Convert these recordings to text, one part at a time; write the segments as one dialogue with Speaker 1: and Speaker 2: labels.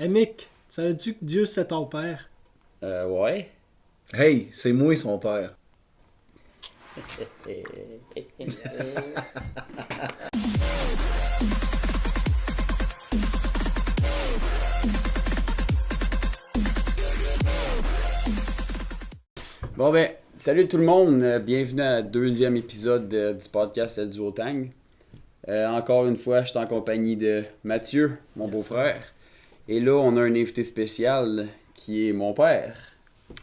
Speaker 1: Hey Mick, savais-tu que Dieu c'est ton père?
Speaker 2: Ouais.
Speaker 3: Hey, c'est moi son père.
Speaker 2: Bon ben, salut tout le monde, bienvenue à la deuxième épisode du podcast El Duotang. Encore une fois, je suis en compagnie de Mathieu, mon beau-frère. Et là, on a un invité spécial qui est mon père.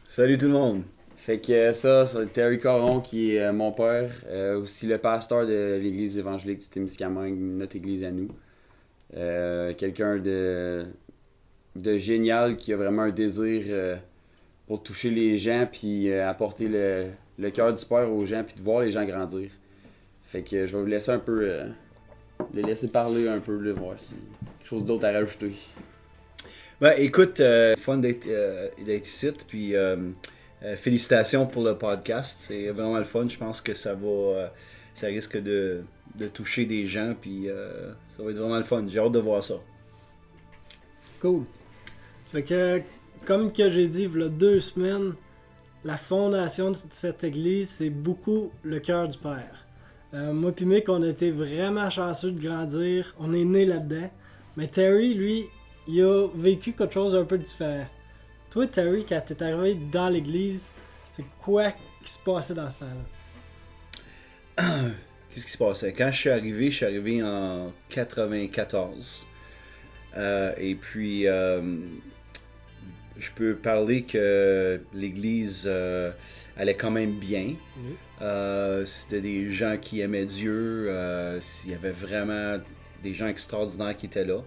Speaker 3: Salut tout le monde.
Speaker 2: Fait que ça, c'est Terry Caron qui est mon père, aussi le pasteur de l'église évangélique du Témiscamingue, notre église à nous. Quelqu'un de génial qui a vraiment un désir pour toucher les gens puis apporter le cœur du Père aux gens puis de voir les gens grandir. Fait que je vais vous laisser un peu les laisser parler un peu là, voir si quelque chose d'autre à rajouter.
Speaker 3: Ben écoute, fun d'être ici, puis félicitations pour le podcast. C'est vraiment le fun. Je pense que ça risque de toucher des gens, puis ça va être vraiment le fun. J'ai hâte de voir ça.
Speaker 1: Cool. Fait que, comme que j'ai dit il y a 2 semaines, la fondation de cette église, c'est beaucoup le cœur du Père. Moi pis Mick, on a été vraiment chanceux de grandir. On est né là-dedans. Mais Terry, lui, il a vécu quelque chose d'un peu différent. Toi, Terry, quand t'es arrivé dans l'église, c'est quoi qui se passait dans ça là?
Speaker 3: Qu'est-ce qui se passait? Quand je suis arrivé en 94. Et puis, je peux parler que l'église allait quand même bien. C'était des gens qui aimaient Dieu. Il y avait vraiment des gens extraordinaires qui étaient là.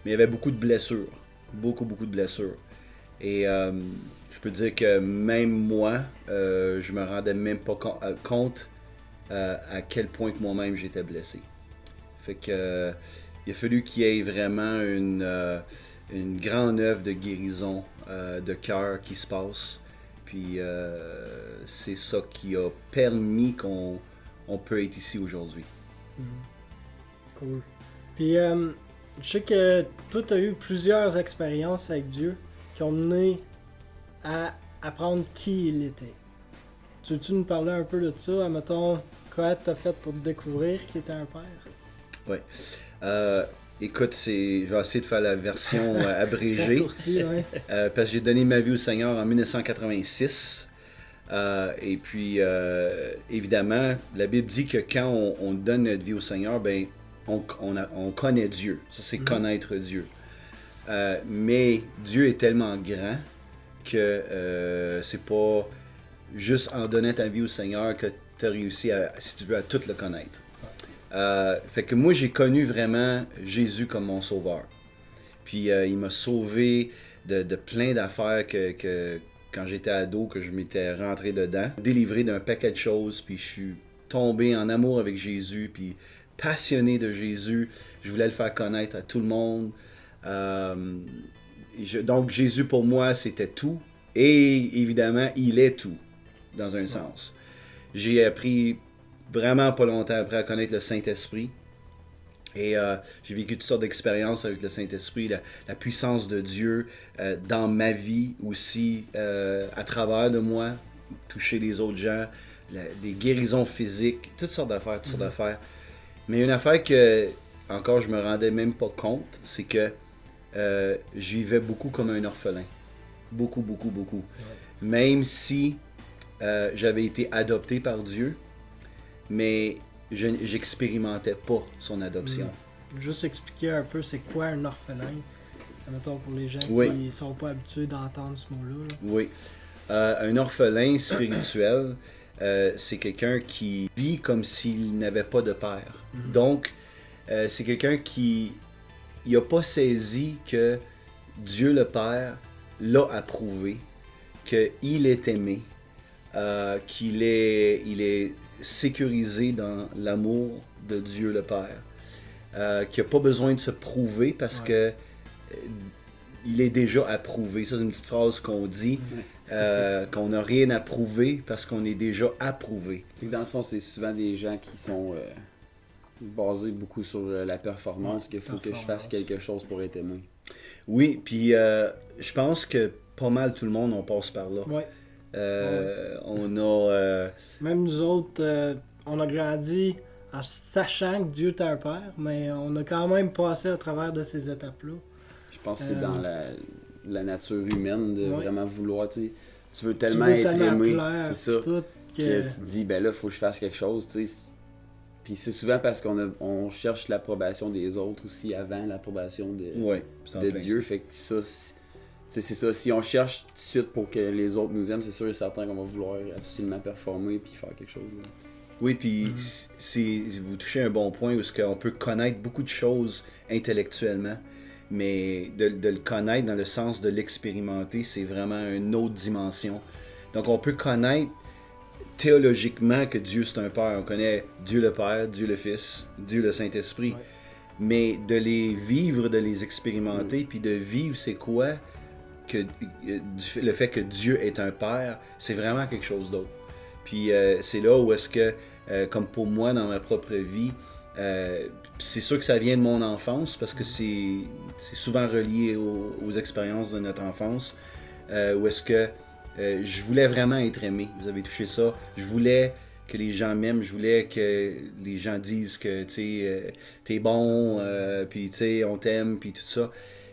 Speaker 3: Mais il y avait beaucoup de blessures. Beaucoup de blessures. Et je peux dire que même moi, je me rendais même pas compte à quel point que moi-même j'étais blessé. Fait que il a fallu qu'il y ait vraiment une grande œuvre de guérison de cœur qui se passe. Puis c'est ça qui a permis qu'on peut être ici aujourd'hui.
Speaker 1: Cool. Puis, je sais que toi, tu as eu plusieurs expériences avec Dieu qui ont mené à apprendre qui il était. Tu veux-tu nous parler un peu de ça? Mettons, quoi t'as fait pour découvrir qu'il était un père?
Speaker 3: Oui. Écoute, je vais essayer de faire la version abrégée.
Speaker 1: Raccourci, ouais.
Speaker 3: Parce que j'ai donné ma vie au Seigneur en 1986. Et puis, évidemment, la Bible dit que quand on donne notre vie au Seigneur, ben, on connaît Dieu. Ça, c'est connaître Dieu. Mais Dieu est tellement grand que c'est pas juste en donnant ta vie au Seigneur que tu as réussi, si tu veux, à tout le connaître. Fait que moi, j'ai connu vraiment Jésus comme mon sauveur. Puis il m'a sauvé de plein d'affaires que quand j'étais ado, que je m'étais rentré dedans. Délivré d'un paquet de choses, puis je suis tombé en amour avec Jésus, puis passionné de Jésus. Je voulais le faire connaître à tout le monde. Donc Jésus pour moi, c'était tout. Et évidemment, il est tout, dans un sens. J'ai appris vraiment pas longtemps après à connaître le Saint-Esprit. Et j'ai vécu toutes sortes d'expériences avec le Saint-Esprit, la puissance de Dieu dans ma vie aussi, à travers de moi, toucher les autres gens, des guérisons physiques, toutes sortes d'affaires. Mais une affaire que, encore, je me rendais même pas compte, c'est que je vivais beaucoup comme un orphelin. Beaucoup.
Speaker 1: Ouais.
Speaker 3: Même si j'avais été adopté par Dieu, mais j'expérimentais pas son adoption.
Speaker 1: Juste expliquer un peu c'est quoi un orphelin. Mettons pour les gens qui sont pas habitués d'entendre ce mot-là. Là.
Speaker 3: Oui. Un orphelin spirituel, c'est quelqu'un qui vit comme s'il n'avait pas de père. Donc, c'est quelqu'un qui n'a pas saisi que Dieu le Père l'a approuvé, qu'il est aimé, qu'il est sécurisé dans l'amour de Dieu le Père, qu'il n'a pas besoin de se prouver parce que il est déjà approuvé. Ça, c'est une petite phrase qu'on dit, qu'on n'a rien à prouver parce qu'on est déjà approuvé.
Speaker 2: Dans le fond, c'est souvent des gens qui sont basés beaucoup sur la performance, qu'il faut que je fasse quelque chose pour être aimé.
Speaker 3: Oui, puis je pense que pas mal tout le monde, on passe par là.
Speaker 1: Ouais.
Speaker 3: On a...
Speaker 1: Même nous autres, on a grandi en sachant que Dieu est un père, mais on a quand même passé à travers de ces étapes-là.
Speaker 2: Je pense que c'est dans la nature humaine de vraiment vouloir, tu veux
Speaker 1: Tu
Speaker 2: tellement
Speaker 1: veux
Speaker 2: être
Speaker 1: tellement
Speaker 2: aimé,
Speaker 1: plaire,
Speaker 2: c'est ça,
Speaker 1: tout,
Speaker 2: que tu te dis, ben là, faut que je fasse quelque chose, tu sais. Puis c'est souvent parce on cherche l'approbation des autres aussi avant l'approbation de Dieu, fait que ça, c'est ça, si on cherche tout de suite pour que les autres nous aiment, c'est sûr et certain qu'on va vouloir absolument performer puis faire quelque chose. Là.
Speaker 3: Oui, puis vous touchez un bon point où on peut connaître beaucoup de choses intellectuellement, mais de le connaître dans le sens de l'expérimenter, c'est vraiment une autre dimension. Donc on peut connaître théologiquement que Dieu c'est un Père. On connaît Dieu le Père, Dieu le Fils, Dieu le Saint-Esprit. Ouais. Mais de les vivre, de les expérimenter, puis de vivre c'est quoi le fait que Dieu est un Père, c'est vraiment quelque chose d'autre. Puis c'est là où est-ce que, comme pour moi dans ma propre vie, c'est sûr que ça vient de mon enfance parce que c'est souvent relié aux expériences de notre enfance, où est-ce que je voulais vraiment être aimé. Vous avez touché ça. Je voulais que les gens m'aiment. Je voulais que les gens disent que t'es bon, puis on t'aime, puis tout ça.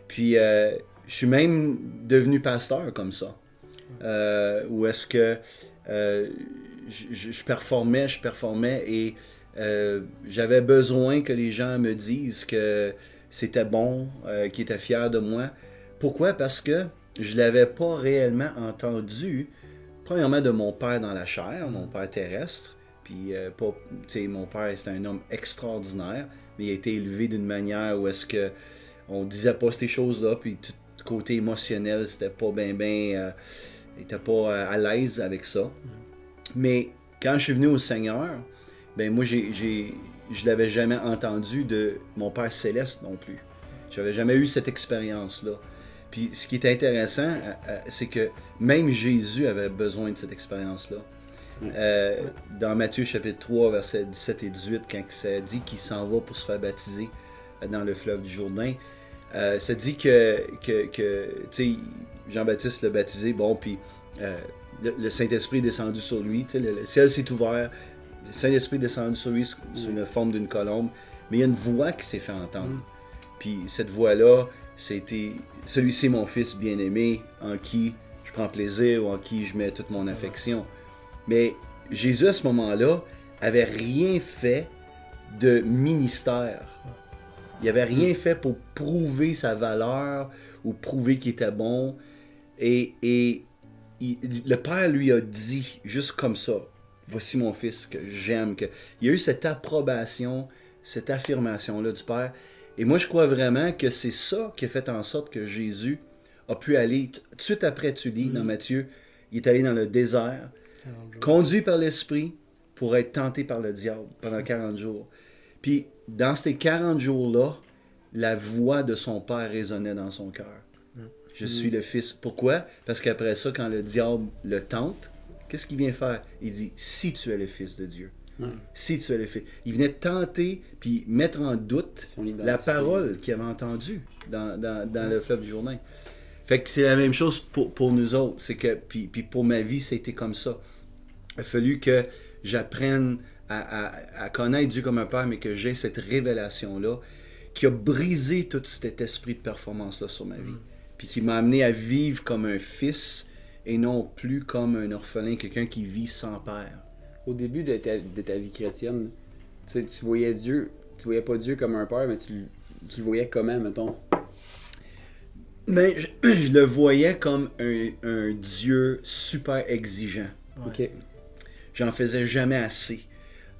Speaker 3: Puis je suis même devenu pasteur comme ça. Où est-ce que je performais et j'avais besoin que les gens me disent que c'était bon, qu'ils étaient fiers de moi. Pourquoi? Parce que je l'avais pas réellement entendu, premièrement de mon père dans la chair, mon père terrestre, puis mon père c'était un homme extraordinaire, mais il a été élevé d'une manière où est-ce que on disait pas ces choses-là, puis tout côté émotionnel, c'était pas il était pas à l'aise avec ça. Mais quand je suis venu au Seigneur, ben moi je l'avais jamais entendu de mon Père Céleste non plus. J'avais jamais eu cette expérience-là. Puis ce qui est intéressant, c'est que même Jésus avait besoin de cette expérience-là. Dans Matthieu chapitre 3, versets 17 et 18, quand ça dit qu'il s'en va pour se faire baptiser dans le fleuve du Jourdain, ça dit que Jean-Baptiste l'a baptisé, bon, puis le Saint-Esprit est descendu sur lui, le ciel s'est ouvert, le Saint-Esprit est descendu sur lui sous la forme d'une colombe, mais il y a une voix qui s'est fait entendre. Puis cette voix-là, c'était « Celui-ci est mon fils bien-aimé, en qui je prends plaisir ou en qui je mets toute mon affection. » Mais Jésus, à ce moment-là, avait rien fait de ministère. Il n'avait rien fait pour prouver sa valeur ou prouver qu'il était bon. Et le Père lui a dit, juste comme ça, « Voici mon fils que j'aime. » Il y a eu cette approbation, cette affirmation-là du Père. Et moi, je crois vraiment que c'est ça qui a fait en sorte que Jésus a pu aller, tout de suite après, tu lis dans Matthieu, il est allé dans le désert, conduit par l'Esprit pour être tenté par le diable pendant 40 jours. Puis, dans ces 40 jours-là, la voix de son Père résonnait dans son cœur. Je suis le Fils. Pourquoi? Parce qu'après ça, quand le diable le tente, qu'est-ce qu'il vient faire? Il dit, si tu es le Fils de Dieu. Si tu es le Fils. Il venait tenter puis mettre en doute la parole qu'il avait entendue dans le fleuve du Jourdain. Fait que c'est la même chose pour nous autres. C'est que, puis pour ma vie, c'était comme ça. Il a fallu que j'apprenne à connaître Dieu comme un Père, mais que j'ai cette révélation-là qui a brisé tout cet esprit de performance-là sur ma vie. Puis qui m'a amené à vivre comme un fils et non plus comme un orphelin, quelqu'un qui vit sans père.
Speaker 2: Au début de ta vie chrétienne, tu voyais Dieu, tu voyais pas Dieu comme un père, mais tu le voyais comment, mettons?
Speaker 3: Mais je le voyais comme un Dieu super exigeant.
Speaker 2: Ok.
Speaker 3: J'en faisais jamais assez.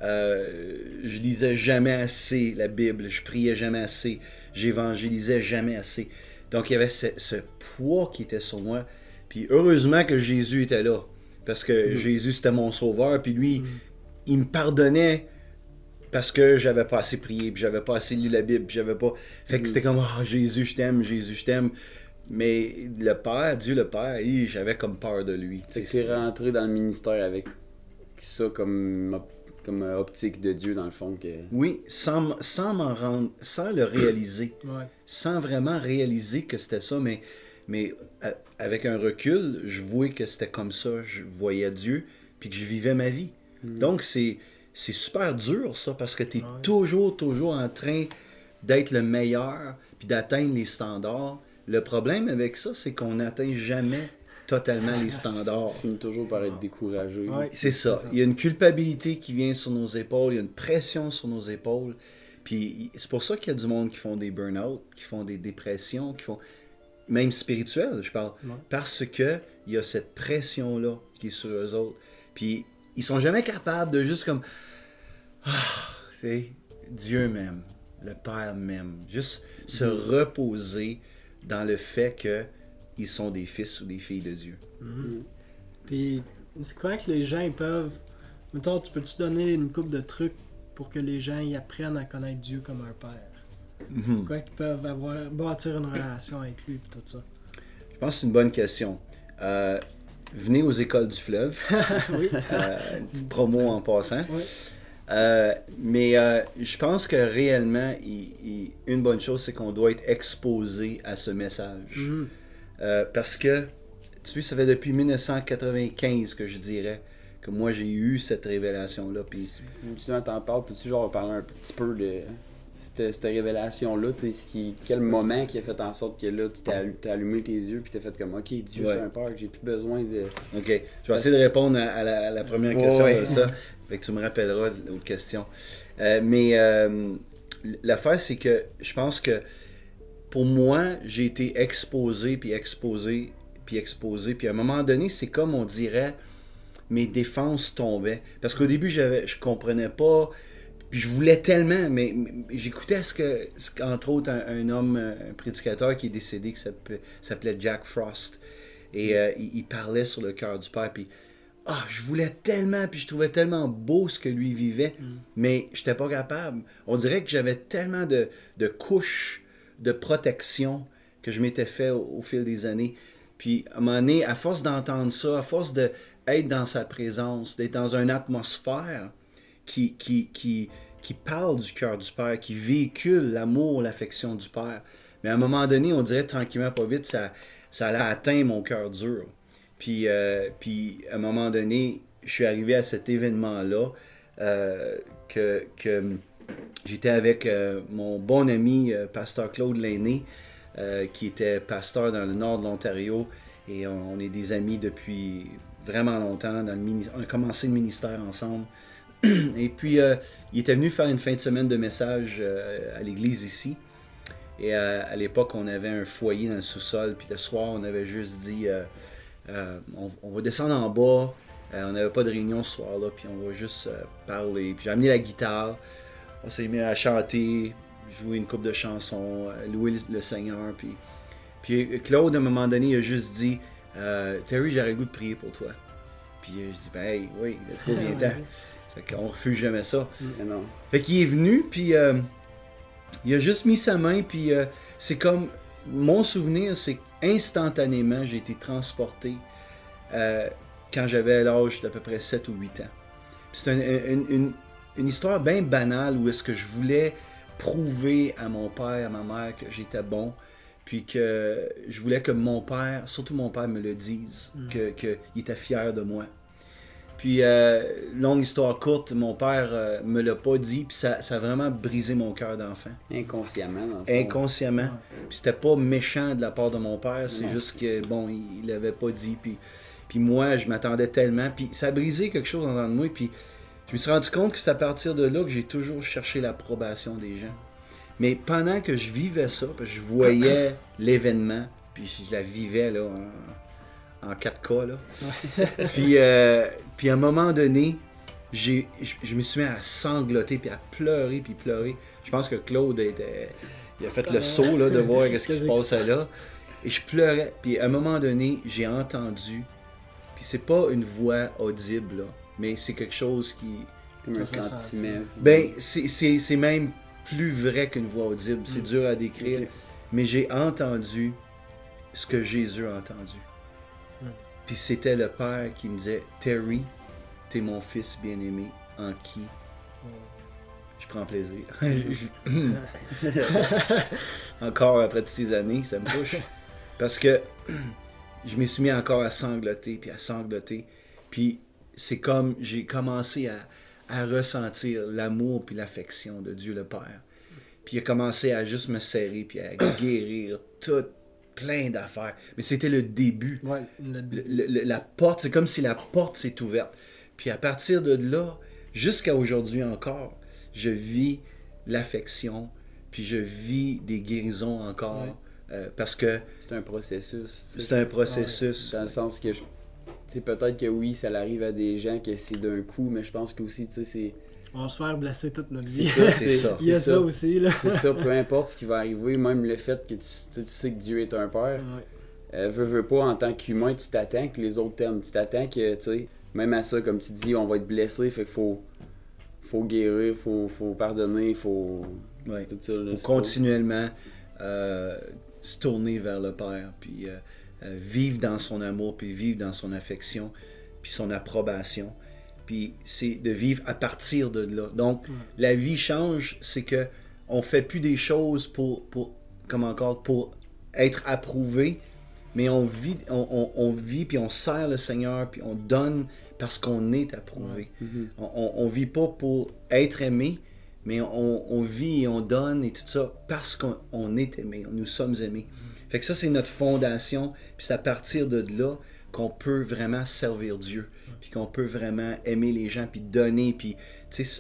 Speaker 3: Je lisais jamais assez la Bible, je priais jamais assez, j'évangélisais jamais assez. Donc il y avait ce poids qui était sur moi. Puis heureusement que Jésus était là. Parce que Jésus, c'était mon sauveur, puis lui, il me pardonnait parce que j'avais pas assez prié, puis j'avais pas assez lu la Bible, puis j'avais pas... Fait que c'était comme, oh, Jésus, je t'aime, Jésus, je t'aime. Mais le Père, Dieu le Père, j'avais comme peur de lui.
Speaker 2: Fait que t'es rentré dans le ministère avec ça comme comme optique de Dieu dans le fond.
Speaker 3: Oui, sans le réaliser.
Speaker 1: Ouais.
Speaker 3: Sans vraiment réaliser que c'était ça, mais avec un recul, je voyais que c'était comme ça, je voyais Dieu, puis que je vivais ma vie. Donc c'est super dur ça, parce que tu es toujours en train d'être le meilleur, puis d'atteindre les standards. Le problème avec ça, c'est qu'on n'atteint jamais totalement les standards.
Speaker 2: On finit toujours par être découragé.
Speaker 1: Ouais.
Speaker 3: C'est ça. Il y a une culpabilité qui vient sur nos épaules, il y a une pression sur nos épaules. Puis c'est pour ça qu'il y a du monde qui font des burn-out, qui font des dépressions, qui font même spirituelles, je parle.
Speaker 1: Ouais.
Speaker 3: Parce que il y a cette pression-là qui est sur eux autres. Puis ils sont jamais capables de juste comme Dieu m'aime, le Père m'aime. Juste se reposer dans le fait que ils sont des fils ou des filles de Dieu.
Speaker 1: Puis, c'est quoi que les gens ils peuvent. Mettons, tu peux-tu donner une couple de trucs pour que les gens y apprennent à connaître Dieu comme un père? Quoi qu'ils peuvent bâtir une relation avec lui et tout ça.
Speaker 3: Je pense que c'est une bonne question. Venez aux écoles du fleuve.
Speaker 1: Oui.
Speaker 3: Une petite promo en passant.
Speaker 1: Oui.
Speaker 3: Mais je pense que réellement, une bonne chose, c'est qu'on doit être exposé à ce message. Parce que, tu sais, ça fait depuis 1995 que je dirais que moi j'ai eu cette révélation-là. Puis...
Speaker 2: Tu t'en parles, peux-tu genre parler un petit peu de cette révélation-là, tu sais, quel moment qui a fait en sorte que là, tu t'es allumé tes yeux puis t'as fait comme, ok, Dieu c'est un père, que j'ai plus besoin de...
Speaker 3: Ok, je vais essayer de répondre à la première question de ça, fait que tu me rappelleras l'autre question. Mais l'affaire, c'est que je pense que pour moi, j'ai été exposé, puis à un moment donné, c'est comme on dirait, mes défenses tombaient. Parce qu'au début, je comprenais pas, puis je voulais tellement, mais j'écoutais entre autres, un homme, un prédicateur qui est décédé, qui s'appelait Jack Frost. Et il parlait sur le cœur du Père, puis je voulais tellement, puis je trouvais tellement beau ce que lui vivait, mais j'étais pas capable. On dirait que j'avais tellement de couches de protection que je m'étais fait au fil des années. Puis à un moment donné, à force d'entendre ça, à force d'être dans sa présence, d'être dans une atmosphère qui parle du cœur du Père, qui véhicule l'amour, l'affection du Père. Mais à un moment donné, on dirait tranquillement, pas vite, ça allait atteindre mon cœur dur. Puis à un moment donné, je suis arrivé à cet événement-là que j'étais avec mon bon ami, pasteur Claude Lainé, qui était pasteur dans le nord de l'Ontario. Et on est des amis depuis vraiment longtemps. On a commencé le ministère ensemble. Et puis, il était venu faire une fin de semaine de message à l'église ici. Et à l'époque, on avait un foyer dans le sous-sol. Puis le soir, on avait juste dit, on va descendre en bas. On n'avait pas de réunion ce soir-là. Puis on va juste parler. Puis j'ai amené la guitare. On s'est mis à chanter, jouer une couple de chansons, louer le Seigneur. Puis Claude, à un moment donné, il a juste dit, Terry, j'aurais le goût de prier pour toi. Puis je dis, ben hey, oui, let's go, viens-t'en. Fait qu'on refuse jamais ça.
Speaker 2: Non.
Speaker 3: Fait qu'il est venu, puis il a juste mis sa main, puis c'est comme, mon souvenir, c'est qu'instantanément, j'ai été transporté quand j'avais l'âge d'à peu près 7 ou 8 ans. Puis c'est une histoire bien banale où est-ce que je voulais prouver à mon père, à ma mère que j'étais bon, puis que je voulais que mon père, surtout mon père, me le dise, qu'il était fier de moi. Puis, longue histoire courte, mon père me l'a pas dit, puis ça a vraiment brisé mon cœur d'enfant.
Speaker 2: Inconsciemment, dans le fond.
Speaker 3: Inconsciemment. Puis c'était pas méchant de la part de mon père, c'est juste que, bon, il l'avait pas dit, puis moi, je m'attendais tellement, puis ça a brisé quelque chose en dedans de moi, puis je me suis rendu compte que c'est à partir de là que j'ai toujours cherché l'approbation des gens. Mais pendant que je vivais ça, parce que je voyais l'événement, puis je la vivais là, en 4K, là. Puis à un moment donné, je me suis mis à sangloter, puis à pleurer, puis pleurer. Je pense que Claude il a fait le saut là, de voir ce qui se passait là. Et je pleurais. Puis à un moment donné, j'ai entendu, puis c'est pas une voix audible, là, mais c'est quelque chose qui...
Speaker 2: Comme un sentiment.
Speaker 3: Ben, c'est même plus vrai qu'une voix audible. C'est dur à décrire. Okay. Mais j'ai entendu ce que Jésus a entendu. Puis c'était le Père qui me disait, Terry, t'es mon fils bien-aimé, en qui
Speaker 1: Ouais.
Speaker 3: je prends plaisir. Encore après toutes ces années, ça me touche. Parce que je me suis mis encore à sangloter, puis à sangloter. Puis c'est comme j'ai commencé à ressentir l'amour puis l'affection de Dieu le Père. Puis il a commencé à juste me serrer, puis à guérir tout, plein d'affaires. Mais c'était le début.
Speaker 1: Ouais,
Speaker 3: La porte, c'est comme si la porte s'est ouverte. Puis à partir de là, jusqu'à aujourd'hui encore, je vis l'affection, puis je vis des guérisons encore.
Speaker 1: Ouais.
Speaker 3: Parce que
Speaker 2: C'est un processus. tu sais.
Speaker 3: c'est un processus.
Speaker 2: Dans le sens que, peut-être que oui, ça arrive à des gens que c'est d'un coup, mais je pense que aussi, tu sais, c'est...
Speaker 1: On va se faire blesser toute notre vie.
Speaker 3: C'est ça.
Speaker 1: Il y a
Speaker 2: c'est
Speaker 1: ça aussi, là.
Speaker 2: C'est ça, peu importe ce qui va arriver, même le fait que tu sais que Dieu est un père, veux pas, en tant qu'humain, tu t'attends que les autres t'aiment. Tu t'attends que, tu sais, même à ça, comme tu dis, on va être blessé, fait qu'il faut guérir, faut pardonner, faut...
Speaker 3: Ouais.
Speaker 2: Tout ça, là,
Speaker 3: Faut continuellement se tourner vers le Père, puis vivre dans son amour, puis vivre dans son affection, puis son approbation. Puis c'est de vivre à partir de là. Donc, la vie change, c'est que on fait plus des choses pour être approuvé, mais on vit, puis on sert le Seigneur, puis on donne parce qu'on est approuvé. On vit pas pour être aimé, mais on vit et on donne et tout ça parce qu'on est aimé, nous sommes aimés. Fait que ça, c'est notre fondation, puis c'est à partir de là qu'on peut vraiment servir Dieu, puis qu'on peut vraiment aimer les gens, puis donner, puis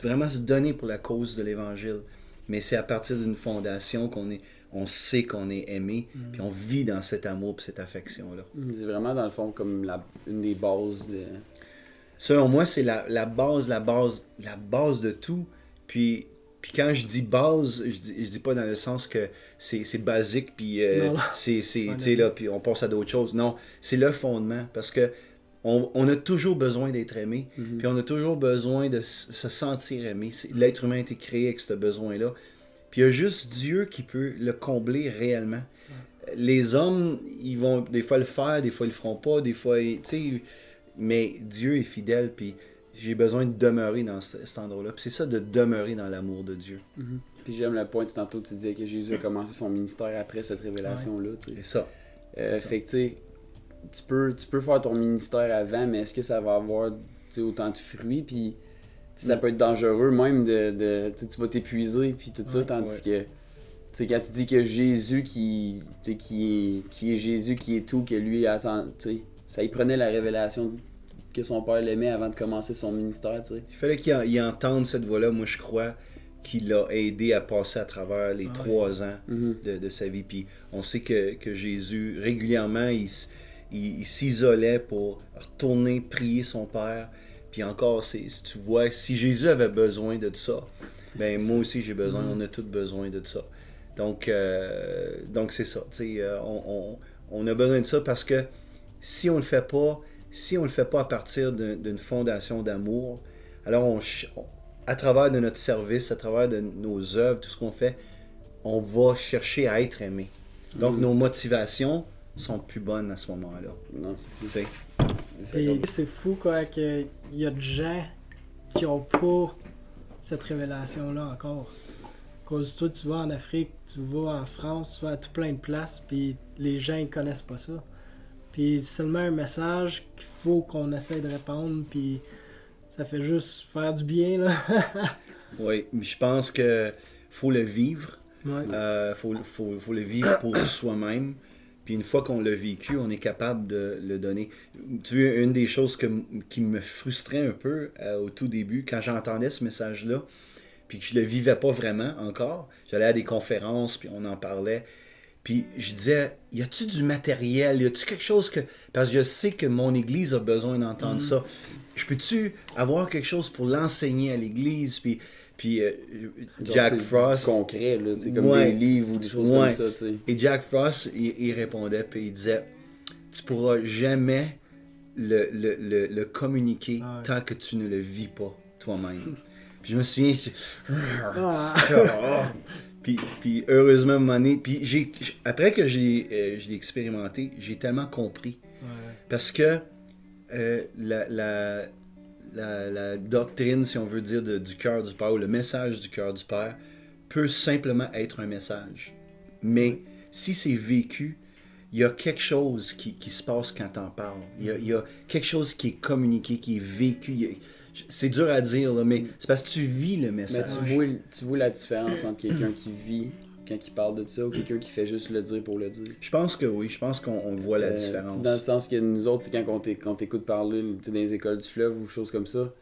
Speaker 3: vraiment se donner pour la cause de l'Évangile. Mais c'est à partir d'une fondation on sait qu'on est aimé, puis on vit dans cet amour puis cette affection-là.
Speaker 2: C'est vraiment, dans le fond, comme une des bases de...
Speaker 3: Selon moi, c'est la base de tout. Puis quand je dis base, je dis pas dans le sens que c'est basique, puis puis on passe à d'autres choses. Non, c'est le fondement, parce que on a toujours besoin d'être aimé, puis on a toujours besoin de se sentir aimé. L'être humain a été créé avec ce besoin-là. Puis il y a juste Dieu qui peut le combler réellement. Les hommes, ils vont des fois le faire, des fois ils le feront pas, des fois, mais Dieu est fidèle, puis j'ai besoin de demeurer dans cet endroit-là. Puis c'est ça, de demeurer dans l'amour de Dieu.
Speaker 2: Puis j'aime le point, tantôt tu disais que Jésus a commencé son ministère après cette révélation-là.
Speaker 3: C'est ça.
Speaker 2: Fait que tu sais, tu peux faire ton ministère avant, mais est-ce que ça va avoir autant de fruits? Puis ça peut être dangereux même tu vas t'épuiser, puis tout ça, tandis que quand tu dis que Jésus qui est Jésus, qui est tout, que lui attend, ça y prenait la révélation que son père l'aimait avant de commencer son ministère, tu sais.
Speaker 3: Il fallait qu'il entende cette voix-là. Moi, je crois qu'il l'a aidé à passer à travers les 3 ans de sa vie. Puis on sait que Jésus, régulièrement, il s'isolait pour retourner prier son Père. Puis encore, si tu vois, si Jésus avait besoin de ça, ben moi aussi j'ai besoin, on a tous besoin de ça. Donc c'est ça. On a besoin de ça parce que si on le fait pas à partir d'une fondation d'amour, alors à travers de notre service, à travers de nos œuvres, tout ce qu'on fait, on va chercher à être aimé. Donc nos motivations sont plus bonnes à ce moment-là.
Speaker 2: Non,
Speaker 3: c'est
Speaker 1: Et c'est fou quoi qu'il y a de gens qui ont pas cette révélation-là encore. Cause toi, tu vas en Afrique, tu vas en France, tu vas à tout plein de places, puis les gens ils connaissent pas ça. Puis c'est seulement un message qu'il faut qu'on essaie de répandre, puis ça fait juste faire du bien, là.
Speaker 3: Oui, mais je pense que faut le vivre.
Speaker 1: Ouais.
Speaker 3: Faut le vivre pour soi-même. Puis une fois qu'on l'a vécu, on est capable de le donner. Tu vois, une des choses qui me frustrait un peu au tout début, quand j'entendais ce message-là, puis que je le vivais pas vraiment encore, j'allais à des conférences, puis on en parlait, puis je disais, y a-tu du matériel, y a-tu quelque chose que... Parce que je sais que mon église a besoin d'entendre ça. Je peux-tu avoir quelque chose pour l'enseigner à l'église, puis Jack Frost...
Speaker 2: Du concret, là, comme des livres ou des choses comme ça. T'sais.
Speaker 3: Et Jack Frost, il répondait, puis il disait, tu pourras jamais le communiquer tant que tu ne le vis pas toi-même. Puis je me souviens, puis heureusement, à un moment donné, puis après que je l'ai expérimenté, j'ai tellement compris.
Speaker 1: Ouais.
Speaker 3: Parce que la doctrine, si on veut dire, du cœur du Père, ou le message du cœur du Père, peut simplement être un message. Mais si c'est vécu, il y a quelque chose qui se passe quand t'en parles. Il y a quelque chose qui est communiqué, qui est vécu. C'est dur à dire, là, mais c'est parce que tu vis le message.
Speaker 2: Mais tu vois la différence entre quelqu'un qui vit quand il parle de ça ou quelqu'un qui fait juste le dire pour le dire.
Speaker 3: Je pense que oui, je pense qu'on voit la différence.
Speaker 2: Dans le sens que nous autres, quand t'écoutes parler dans les écoles du fleuve ou choses comme ça,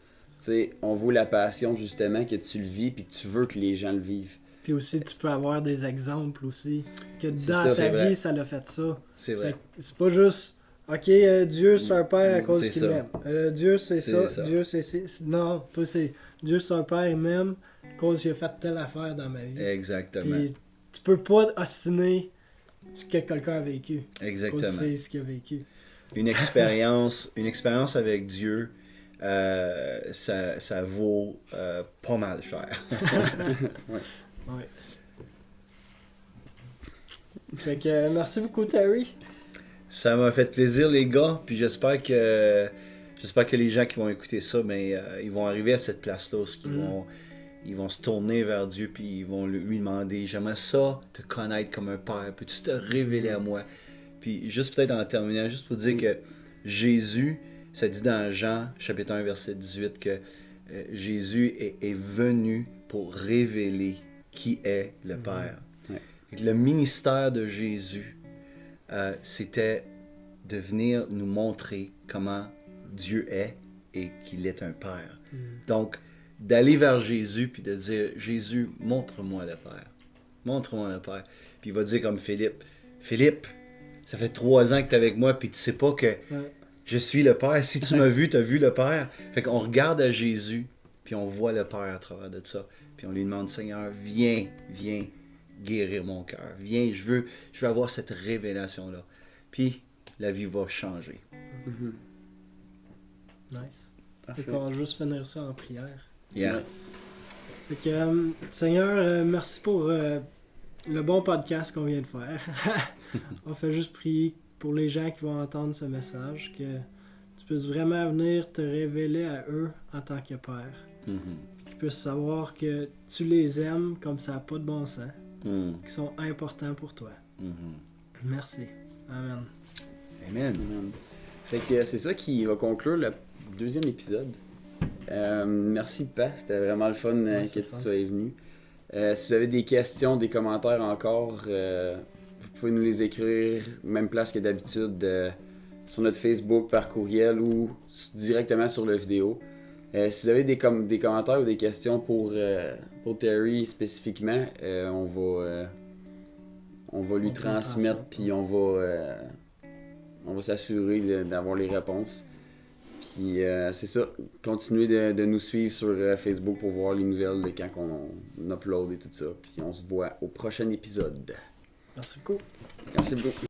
Speaker 2: on voit la passion justement que tu le vis puis que tu veux que les gens le vivent.
Speaker 1: Puis aussi, tu peux avoir des exemples aussi. Que dans
Speaker 3: ça,
Speaker 1: sa
Speaker 3: c'est
Speaker 1: vie, ça l'a fait ça.
Speaker 3: C'est vrai.
Speaker 1: C'est pas juste, OK, Dieu c'est un père à cause
Speaker 3: c'est
Speaker 1: qu'il
Speaker 3: ça.
Speaker 1: m'aime. Dieu c'est ça.
Speaker 3: ça.
Speaker 1: Dieu c'est... Non, toi c'est Dieu c'est un père, il m'aime à cause qu'il a fait telle affaire dans ma vie.
Speaker 3: Exactement.
Speaker 1: Puis tu peux pas ostiner ce que quelqu'un a vécu.
Speaker 3: Exactement.
Speaker 1: C'est ce qu'il a vécu.
Speaker 3: Une expérience avec Dieu, ça vaut pas mal cher.
Speaker 1: Ouais. Fait que merci beaucoup Terry.
Speaker 3: Ça m'a fait plaisir les gars, puis j'espère que les gens qui vont écouter ça, ils vont arriver à cette place-là où ils vont se tourner vers Dieu, puis ils vont lui demander, j'aimerais ça te connaître comme un père, peux-tu te révéler à moi? Puis juste peut-être en terminant, juste pour dire que Jésus, ça dit dans Jean chapitre 1 verset 18 que Jésus est venu pour révéler qui est le Père.
Speaker 2: Ouais.
Speaker 3: Et le ministère de Jésus, c'était de venir nous montrer comment Dieu est et qu'il est un Père. Donc, d'aller vers Jésus puis de dire, Jésus, montre-moi le Père. Montre-moi le Père. Puis il va dire comme Philippe, Philippe, ça fait 3 ans que tu es avec moi puis tu sais pas que je suis le Père. Si tu m'as vu, tu as vu le Père. Fait qu'on regarde à Jésus puis on voit le Père à travers de ça. Puis on lui demande, Seigneur, viens guérir mon cœur. Viens, je veux avoir cette révélation-là. Puis la vie va changer.
Speaker 1: Nice.
Speaker 2: Parfait.
Speaker 1: Fait qu'on va juste finir ça en prière.
Speaker 3: Yeah.
Speaker 2: Ouais.
Speaker 1: Fait que, Seigneur, merci pour le bon podcast qu'on vient de faire. On fait juste prier pour les gens qui vont entendre ce message, que tu puisses vraiment venir te révéler à eux en tant que Père. Qu'ils puissent savoir que tu les aimes comme ça n'a pas de bon sens, qui sont importants pour toi. Merci. Amen.
Speaker 3: Amen.
Speaker 2: Fait que c'est ça qui va conclure le 2e épisode. Merci Pat, c'était vraiment le fun que tu sois venu. Si vous avez des questions, des commentaires encore, vous pouvez nous les écrire, même place que d'habitude, sur notre Facebook, par courriel ou directement sur la vidéo. Si vous avez des commentaires ou des questions pour Terry spécifiquement, on va lui transmettre puis on va s'assurer d'avoir les réponses. Puis c'est ça, continuez de nous suivre sur Facebook pour voir les nouvelles de quand on upload et tout ça. Puis on se voit au prochain épisode.
Speaker 1: Merci beaucoup.
Speaker 2: Merci beaucoup.